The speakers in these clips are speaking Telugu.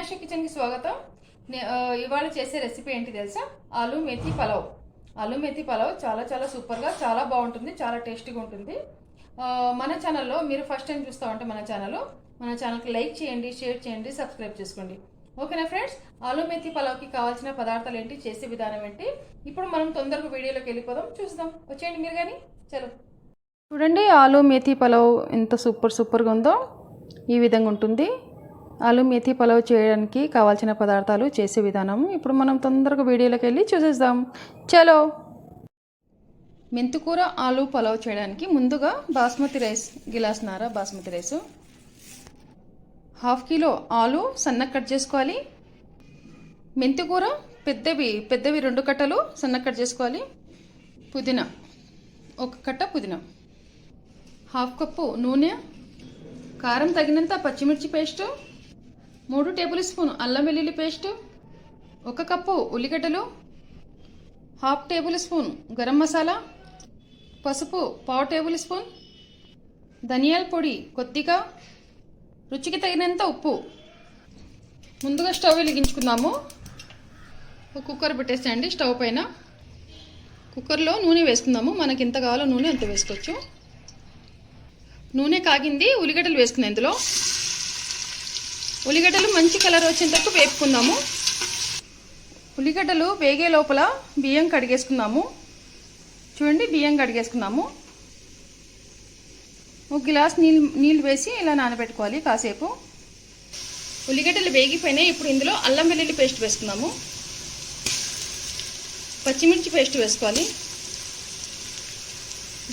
ఆశా కిచెన్కి స్వాగతం. ఇవాళ చేసే రెసిపీ ఏంటి తెలుసా? ఆలు మెథి పలావ్. ఆలు మెథి పలావ్ చాలా చాలా సూపర్గా చాలా బాగుంటుంది, చాలా టేస్టీగా ఉంటుంది. మన ఛానల్లో మీరు ఫస్ట్ టైం చూస్తూ ఉంటే మన ఛానల్కి లైక్ చేయండి, షేర్ చేయండి, సబ్స్క్రైబ్ చేసుకోండి. ఓకేనా ఫ్రెండ్స్? ఆలు మెథి పలావ్కి కావాల్సిన పదార్థాలు ఏంటి, చేసే విధానం ఏంటి, ఇప్పుడు మనం తొందరగా వీడియోలోకి వెళ్ళిపోదాం, చూద్దాం. వచ్చేయండి మీరు కానీ. చలో చూడండి, ఆలు మెథి పలావ్ ఎంత సూపర్గా ఉందో. ఈ విధంగా ఉంటుంది. ఆలు మెథి పలావ్ చేయడానికి కావాల్సిన పదార్థాలు, చేసే విధానం ఇప్పుడు మనం తొందరగా వీడియోలోకి వెళ్ళి చూసేద్దాం. చలో. మెంతికూర ఆలు పలావ్ చేయడానికి ముందుగా బాస్మతి రైస్, గిలాస్నార బాస్మతి రైసు, 1/2 కిలో ఆలు సన్నగా కట్ చేసుకోవాలి. మెంతికూర పెద్దవి 2 కట్టలు సన్నగా కట్ చేసుకోవాలి. పుదీనా 1 కట్ట పుదీనా, 1/2 కప్పు నూనె, కారం తగినంత పచ్చిమిర్చి పేస్టు, 3 టేబుల్ స్పూన్ అల్లం వెల్లుల్లి పేస్టు, 1 కప్పు ఉల్లిగడ్డలు, 1/2 టేబుల్ స్పూన్ గరం మసాలా, పసుపు 1/4 టేబుల్ స్పూన్, ధనియాల పొడి కొద్దిగా, రుచికి తగినంత ఉప్పు. ముందుగా స్టవ్ వెలిగించుకుందాము. ఒక కుక్కర్ పెట్టేసేయండి స్టవ్ పైన. కుక్కర్లో నూనె వేసుకుందాము. మనకి ఎంత కావాలో నూనె అంత వేసుకోవచ్చు. నూనె కాగింది, ఉల్లిగడ్డలు వేసుకుందాం. ఇందులో ఉల్లిగడ్డలు మంచి కలర్ వచ్చేంత వరకు వేపుకుందాము. ఉల్లిగడ్డలు వేగే లోపల బియ్యం కడిగేసుకుందాము. చూడండి, బియ్యం కడిగేసుకున్నాము. 1 గ్లాస్ నీళ్ళు వేసి ఇలా నానబెట్టుకోవాలి కాసేపు. ఉల్లిగడ్డలు వేగిపోయినాయి. ఇప్పుడు ఇందులో అల్లం వెల్లుల్లి పేస్ట్ వేసుకుందాము. పచ్చిమిర్చి పేస్ట్ వేసుకోవాలి.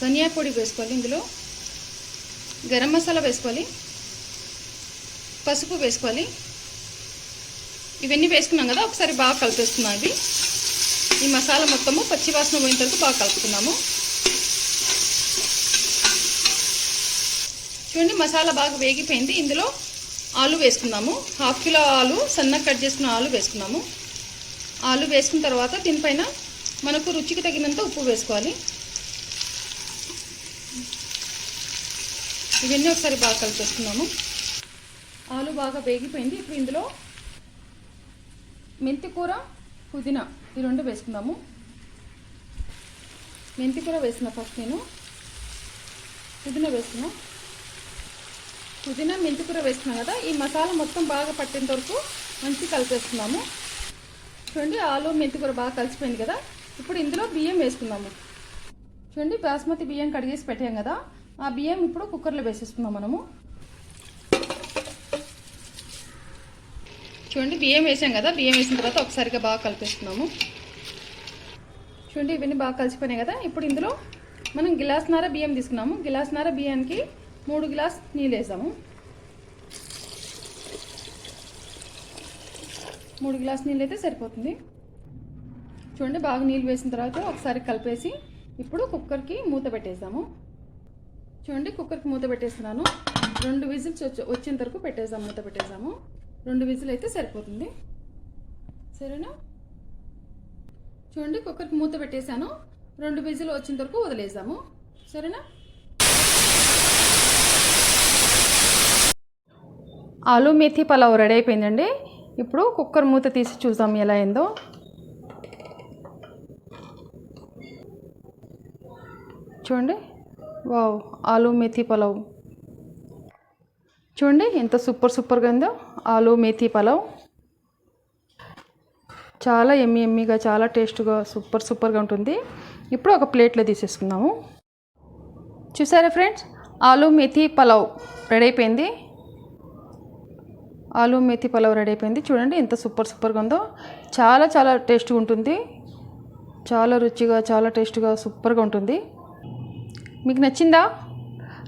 ధనియా పొడి వేసుకోవాలి. ఇందులో గరం మసాలా వేసుకోవాలి. పసుపు వేసుకోవాలి. ఇవన్నీ వేసుకున్నాం కదా, ఒకసారి బాగా కలిపేస్తున్నాం. ఇవి ఈ మసాలా మొత్తము పచ్చి వాసన పోయిన వరకు బాగా కలుపుతున్నాము. చూడండి, మసాలా బాగా వేగిపోయింది. ఇందులో ఆలు వేసుకున్నాము. 1/2 కిలో ఆలు సన్నగా కట్ చేసుకున్న ఆలు వేసుకున్నాము. ఆలు వేసుకున్న తర్వాత దీనిపైన మనకు రుచికి తగినంత ఉప్పు వేసుకోవాలి. ఇవన్నీ ఒకసారి బాగా కలిపేసుకున్నాము. ఆలు బాగా వేగిపోయింది. ఇప్పుడు ఇందులో మెంతికూర, పుదీనా ఈ 2 వేసుకుందాము. మెంతికూర వేసుకున్నా ఫస్ట్ నేను. పుదీనా వేసుకున్నా. పుదీనా మెంతికూర వేసుకున్నాం కదా, ఈ మసాలా మొత్తం బాగా పట్టేంత వరకు మంచిగా కలిపేసుకున్నాము. చూడండి, ఆలు మెంతికూర బాగా కలిసిపోయింది కదా. ఇప్పుడు ఇందులో బియ్యం వేసుకుందాము. చూడండి, బాస్మతి బియ్యం కడిగేసి పెట్టాం కదా, ఆ బియ్యం ఇప్పుడు కుక్కర్లో వేసేసుకుందాం మనము. చూడండి, బియ్యం వేసాం కదా, బియ్యం వేసిన తర్వాత ఒకసారిగా బాగా కలిపేసుకున్నాము. చూడండి, ఇవన్నీ బాగా కలిసిపోయినాయి కదా. ఇప్పుడు ఇందులో మనం గిలాస్నార బియ్యం తీసుకున్నాము. గిలాస్నార బియ్యానికి 3 గ్లాస్ నీళ్ళు వేసాము. 3 గ్లాస్ నీళ్ళు అయితే సరిపోతుంది. చూడండి, బాగా నీళ్ళు వేసిన తర్వాత ఒకసారి కలిపేసి ఇప్పుడు కుక్కర్కి మూత పెట్టేసాము. చూడండి, కుక్కర్కి మూత పెట్టేస్తున్నాను. 2 విజిల్స్ వచ్చేంత వరకు పెట్టేసాము. మూత పెట్టేసాము. 2 విజిల్ అయితే సరిపోతుంది. సరేనా? చూడండి, కుక్కర్కి మూత పెట్టేశాను. 2 విజిల్ వచ్చేంత వరకు వదిలేసాము. సరేనా? ఆలు మెథి పలావ్ రెడీ అయిపోయిందండి. ఇప్పుడు కుక్కర్ మూత తీసి చూద్దాం ఎలా అయిందో. చూడండి, వావ్, ఆలు మెథి పలావ్ చూడండి ఎంత సూపర్గా ఉందో. ఆలు మెథి పలావ్ చాలా ఎమ్మీగా, చాలా టేస్ట్గా, సూపర్గా ఉంటుంది. ఇప్పుడు ఒక ప్లేట్లో తీసేసుకుందాము. చూసారా ఫ్రెండ్స్, ఆలు మెథి పలావ్ రెడీ అయిపోయింది. ఆలు మెథి పలావ్ రెడీ అయిపోయింది. చూడండి ఎంత సూపర్గా ఉందో. చాలా టేస్ట్గా ఉంటుంది. చాలా రుచిగా, చాలా టేస్ట్గా, సూపర్గా ఉంటుంది. మీకు నచ్చిందా?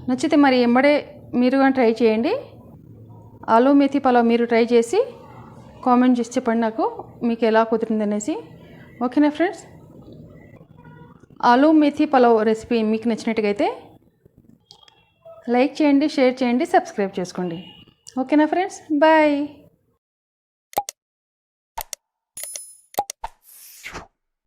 నచ్చితే మరి ఎంబడే మీరు కానీ ట్రై చేయండి. ఆలు మెథి పలావ్ మీరు ట్రై చేసి కామెంట్ చేసి చెప్పండి నాకు మీకు ఎలా కుదిరింది అనేసి. ఓకేనా ఫ్రెండ్స్? ఆలు మెథి పలావ్ రెసిపీ మీకు నచ్చినట్టుగైతే లైక్ చేయండి, షేర్ చేయండి, సబ్స్క్రైబ్ చేసుకోండి. ఓకేనా ఫ్రెండ్స్? బాయ్.